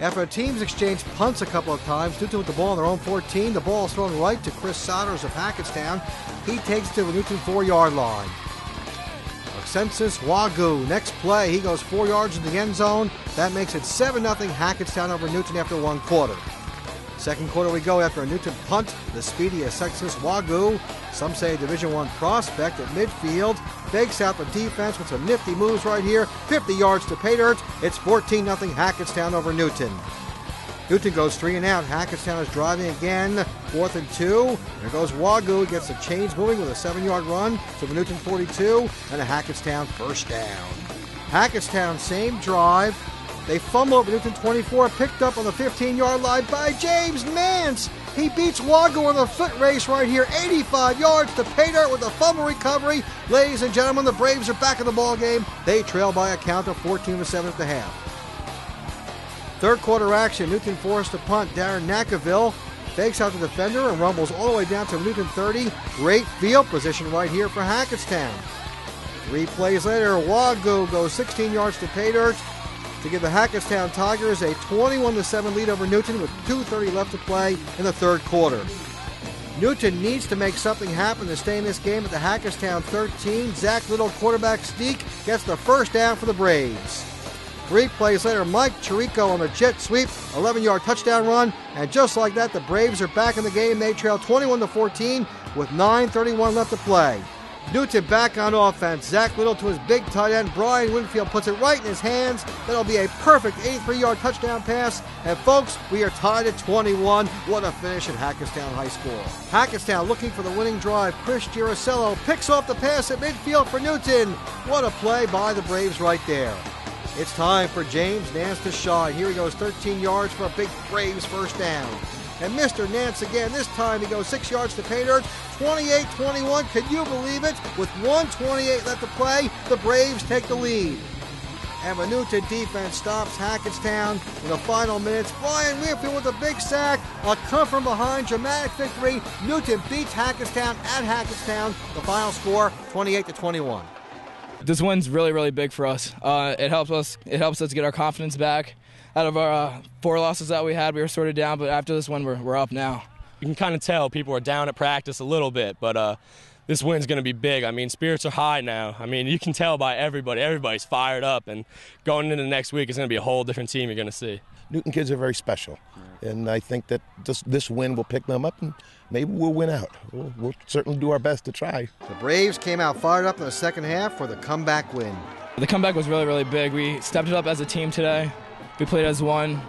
After the teams exchanged punts a couple of times, Newton with the ball on their own 14. The ball is thrown right to Chris Souders of Hackettstown. He takes it to the Newton 4-yard line. Census Wagoo. Next play, he goes 4 yards in the end zone. That makes it 7-0 Hackettstown over Newton after one quarter. Second quarter we go after a Newton punt. The speedy Census Wagoo, some say a Division I prospect at midfield, fakes out the defense with some nifty moves right here. 50 yards to pay dirt. It's 14-0 Hackettstown over Newton. Newton goes 3 and out. Hackettstown is driving again. 4th and 2. There goes Wagoo. Gets the chains moving with a 7-yard run to the Newton 42 and a Hackettstown first down. Hackettstown, same drive. They fumble over Newton 24, picked up on the 15-yard line by James Nance. He beats Wagoo on the foot race right here. 85 yards to pay dirt with a fumble recovery. Ladies and gentlemen, the Braves are back in the ball game. They trail by a count of 14-7 at the half. Third quarter action, Newton forced to punt. Darren Nackaville fakes out the defender and rumbles all the way down to Newton 30. Great field position right here for Hackettstown. 3 plays later, Wagoo goes 16 yards to pay dirt to give the Hackettstown Tigers a 21-7 lead over Newton with 2:30 left to play in the third quarter. Newton needs to make something happen to stay in this game at the Hackettstown 13. Zach Little, quarterback sneak, gets the first down for the Braves. 3 plays later, Mike Chirico on a jet sweep, 11-yard touchdown run, and just like that, the Braves are back in the game. They trail 21-14 with 9:31 left to play. Newton back on offense. Zach Little to his big tight end. Brian Winfield puts it right in his hands. That'll be a perfect 83-yard touchdown pass. And folks, we are tied at 21. What a finish at Hackettstown High School. Hackettstown looking for the winning drive. Chris Giracello picks off the pass at midfield for Newton. What a play by the Braves right there. It's time for James Nance to shine. Here he goes 13 yards for a big Braves first down. And Mr. Nance again, this time he goes 6 yards to pay dirt. 28-21, can you believe it? With 1:28 left to play, the Braves take the lead. And the Newton defense stops Hackettstown in the final minutes. Brian Winfield with a big sack. A come from behind, dramatic victory. Newton beats Hackettstown at Hackettstown. The final score, 28-21. This win's really, really big for us. It helps us get our confidence back. Out of our 4 losses that we had, we were sort of down, but after this one, we're up now. You can kind of tell people are down at practice a little bit, but this win's going to be big. I mean, spirits are high now. I mean, you can tell by everybody. Everybody's fired up, and going into next week, it's going to be a whole different team you're going to see. Newton kids are very special, and I think that this win will pick them up, and maybe we'll win out. We'll certainly do our best to try. The Braves came out fired up in the second half for the comeback win. The comeback was really, really big. We stepped it up as a team today. We played as one,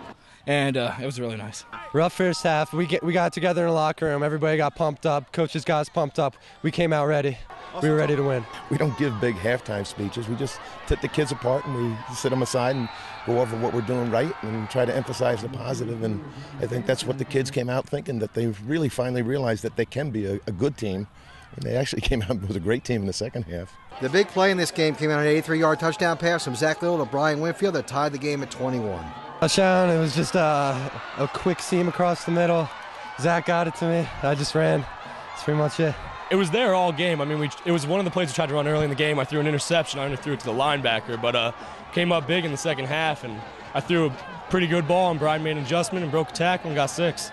and it was really nice. Rough first half. We got together in the locker room. Everybody got pumped up. Coaches got us pumped up. We came out ready. We were ready to win. We don't give big halftime speeches. We just take the kids apart and we sit them aside and go over what we're doing right and try to emphasize the positive. And I think that's what the kids came out thinking, that they really finally realized that they can be a good team. And they actually came out with a great team in the second half. The big play in this game came out an 83-yard touchdown pass from Zach Little to Brian Winfield that tied the game at 21. Touchdown, it was just a quick seam across the middle. Zach got it to me. I just ran. That's pretty much it. It was there all game. I mean, it was one of the plays we tried to run early in the game. I threw an interception. I only threw it to the linebacker, but came up big in the second half, and I threw a pretty good ball, and Brian made an adjustment and broke a tackle and got 6.